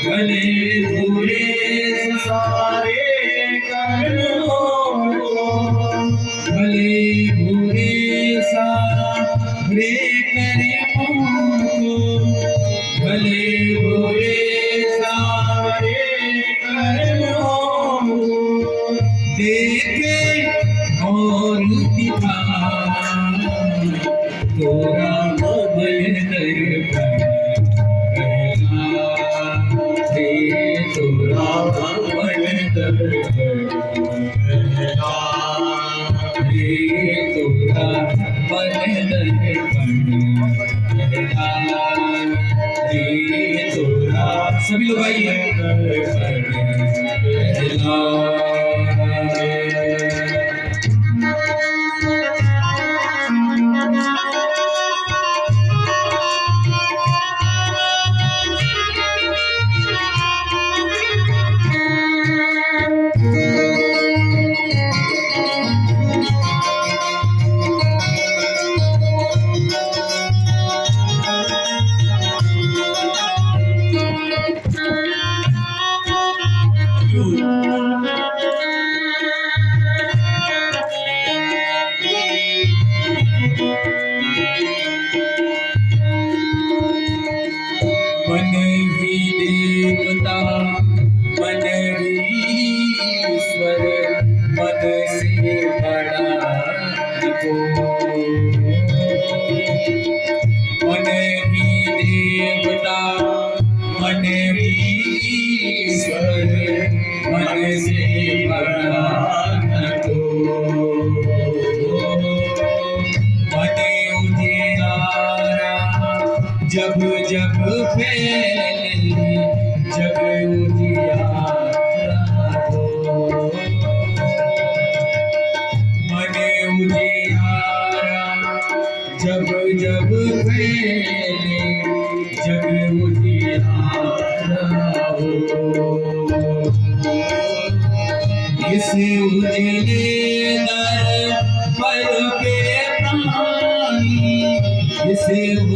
भले बुरे सारे कर्मों को, भले बुरे सारे कर्मों को, भले बुरे सारे कर्मों को देखे और दिखा तोरा भय दर्पण कहला रे, तोरा भय दर्पण कहला रे, तोरा भय दर्पण कहला रे, तोरा सभी लोग आइए दर्पण कहला मन ही देवता मन ही ईश्वर, मन से बड़ा को, मन ही देवता मन ही ईश्वर, मन से बड़ा को, मन उजियारा जब जब फैले, जग उजियारा हो, मन उजियारा जब जब फैले, जग उजियारा हो। इस उजले दर पर पे प्राणी, इस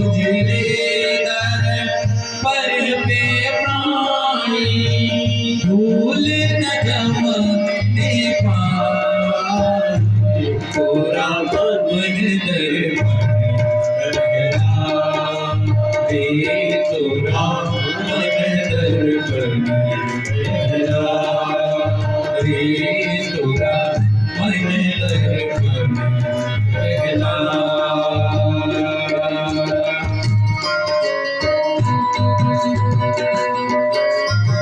उजले